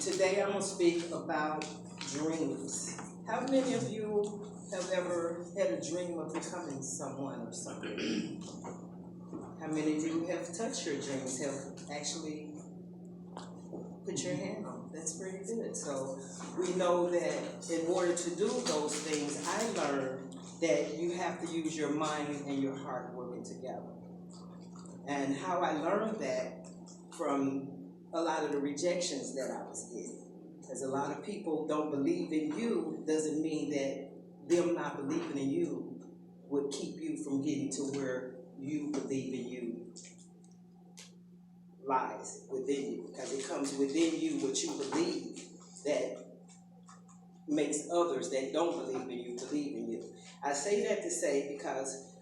Today I'm going to speak about dreams. How many of you have ever had a dream of becoming someone or something? How many of you have touched your dreams, have actually put your hand on? That's pretty good. So we know that in order to do those things, I learned that you have to use your mind and your heart working together. And how I learned that from a lot of the rejections that I was getting. Because a lot of people don't believe in you doesn't mean that them not believing in you would keep you from getting to where you believe in you lies within you. Because it comes within you what you believe that makes others that don't believe in you believe in you. I say that to say because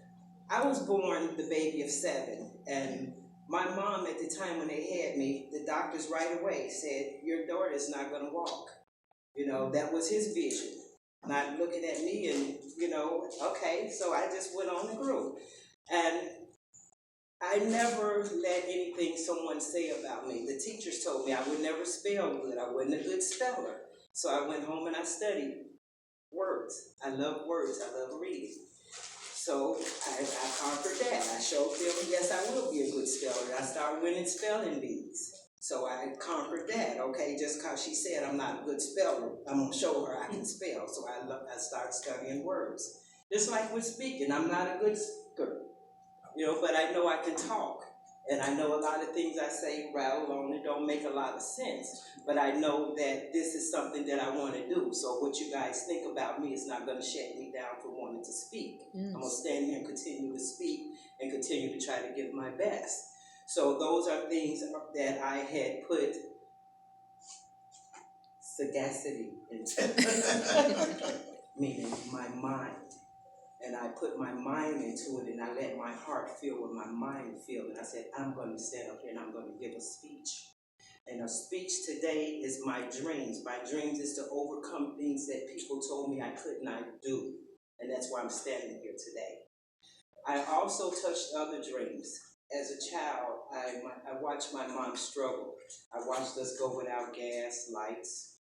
I was born the baby of 7, and my mom at the time when they had me, the doctors right away said, your daughter's not going to walk. You know, that was his vision. Not looking at me and, okay, so I just went on and grew. And I never let anything someone say about me. The teachers told me I would never spell good. I wasn't a good speller. So I went home and I studied words. I love words. I love reading. So I conquered that. I showed them, yes, I will be a good speller. I started winning spelling bees. So I conquered that, okay? Just because she said I'm not a good speller, I'm going to show her I can spell. So I started studying words. Just like with speaking, I'm not a good speaker, but I know I can talk. And I know a lot of things I say rattle on, it don't make a lot of sense. But I know that this is something that I want to do. So what you guys think about me is not going to shut me down for wanting to speak. Yes. I'm going to stand here and continue to speak and continue to try to give my best. So those are things that I had put sagacity into, meaning my mind. And I put my mind into it, and I let my heart feel what my mind feels. And I said, I'm going to stand up here and I'm going to give a speech. And a speech today is my dreams. My dreams is to overcome things that people told me I could not do. And that's why I'm standing here today. I also touched other dreams. As a child, I watched my mom struggle. I watched us go without gas, lights,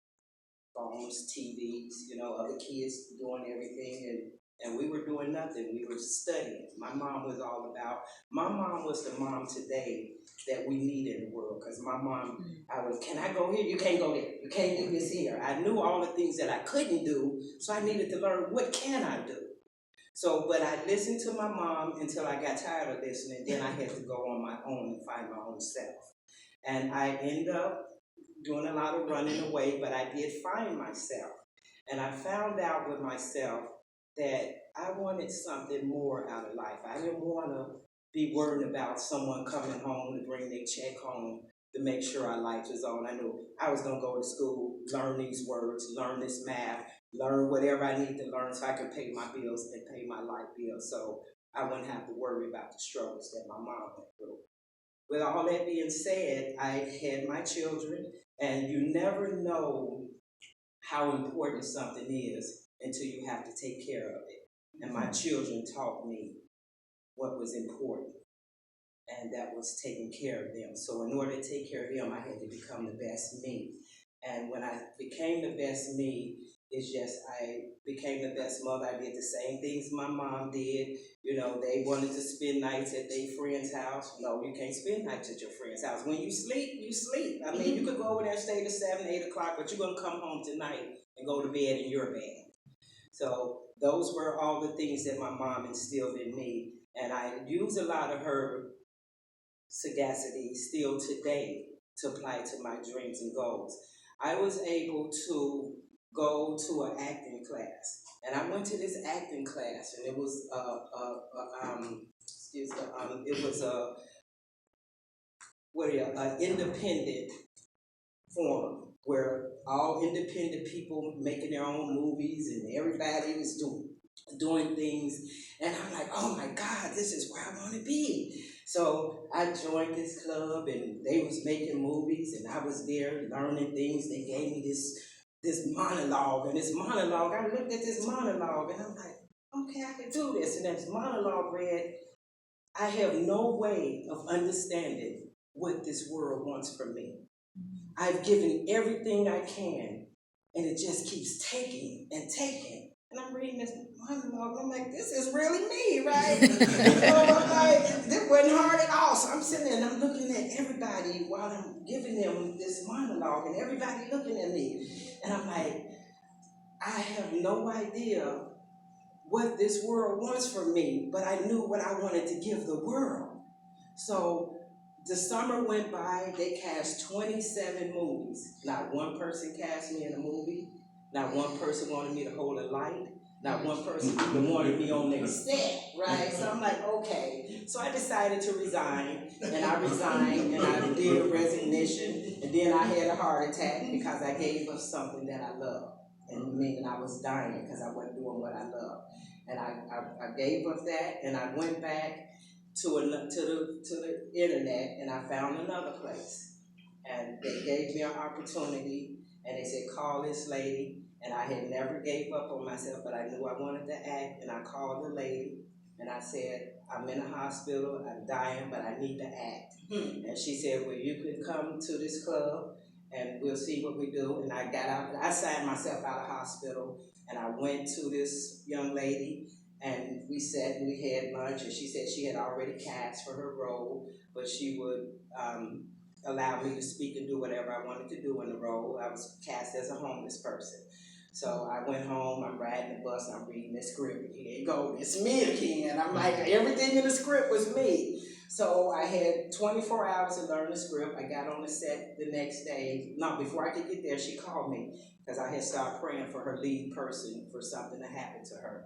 phones, TVs, other kids doing everything, and we were doing nothing. We were studying. My mom was the mom today that we need in the world. Because my mom, can I go here? You can't go there. You can't do this here. I knew all the things that I couldn't do, so I needed to learn what can I do. So, but I listened to my mom until I got tired of listening. Then I had to go on my own and find my own self. And I ended up doing a lot of running away, but I did find myself. And I found out with myself that I wanted something more out of life. I didn't want to be worried about someone coming home to bring their check home to make sure our life was on. I knew I was going to go to school, learn these words, learn this math, learn whatever I need to learn so I could pay my bills and pay my light bills, so I wouldn't have to worry about the struggles that my mom went through. With all that being said, I had my children, and you never know how important something is until you have to take care of it. And my children taught me what was important, and that was taking care of them. So in order to take care of them, I had to become the best me. And when I became the best me, I became the best mother. I did the same things my mom did. They wanted to spend nights at their friend's house. No, you can't spend nights at your friend's house. When you sleep, you sleep. I mean, you could go over there and stay to 7, 8 o'clock, but you're going to come home tonight and go to bed in your bed. So those were all the things that my mom instilled in me. And I use a lot of her sagacity still today to apply to my dreams and goals. I was able to go to an acting class, and I went to this acting class, and it was an independent forum where all independent people making their own movies, and everybody was doing things, and I'm like, oh my God, this is where I want to be. So I joined this club, and they was making movies, and I was there learning things. They gave me this monologue, and this monologue, I looked at this monologue, and I'm like, okay, I can do this. And as monologue read, I have no way of understanding what this world wants from me. I've given everything I can, and it just keeps taking and taking. And I'm reading this monologue, and I'm like, this is really me, right? So I'm like, this wasn't hard at all. So I'm sitting there and I'm looking at everybody while I'm giving them this monologue, and everybody looking at me. And I'm like, I have no idea what this world wants from me, but I knew what I wanted to give the world. So the summer went by, they cast 27 movies. Not one person cast me in a movie. Not one person wanted me to hold a light. Not one person even wanted me on their set, right? So I'm like, okay. So I decided to resign, and I resigned, and I did a resignation, and then I had a heart attack because I gave up something that I loved. And meaning I was dying because I wasn't doing what I loved. And I gave up that, and I went back to the internet, and I found another place, and they gave me an opportunity, and they said, call this lady. And I had never gave up on myself, but I knew I wanted to act, and I called the lady, and I said, I'm in a hospital, I'm dying, but I need to act. And she said, well, you can come to this club and we'll see what we do. And I got out, I signed myself out of hospital, and I went to this young lady, and we sat and we had lunch, and she said she had already cast for her role, but she would allow me to speak and do whatever I wanted to do in the role. I was cast as a homeless person. So I went home, I'm riding the bus, I'm reading the script. Here you go, it's me again. I'm like, everything in the script was me. So I had 24 hours to learn the script. I got on the set the next day. No, before I could get there, she called me because I had started praying for her lead person for something to happen to her.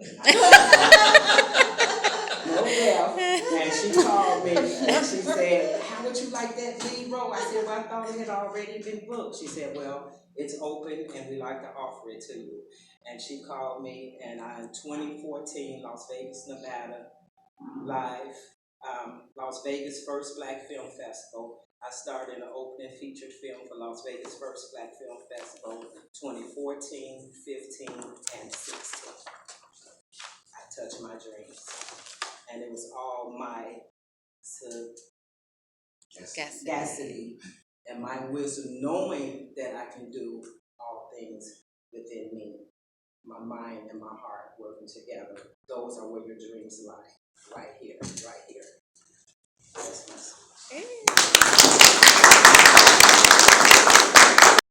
No death. And she called me and she said, how would you like that lead role? I said, well, I thought it had already been booked. She said, well, it's open and we like to offer it to you. And she called me, and in 2014, Las Vegas, Nevada, live, Las Vegas first Black Film Festival. I started an opening featured film for Las Vegas first Black Film Festival, 2014, 15, and 16. I touched my dreams. And it was all my sagacity and my wisdom, knowing that I can do all things within me, my mind and my heart working together. Those are where your dreams lie, right here, right here. That's my song.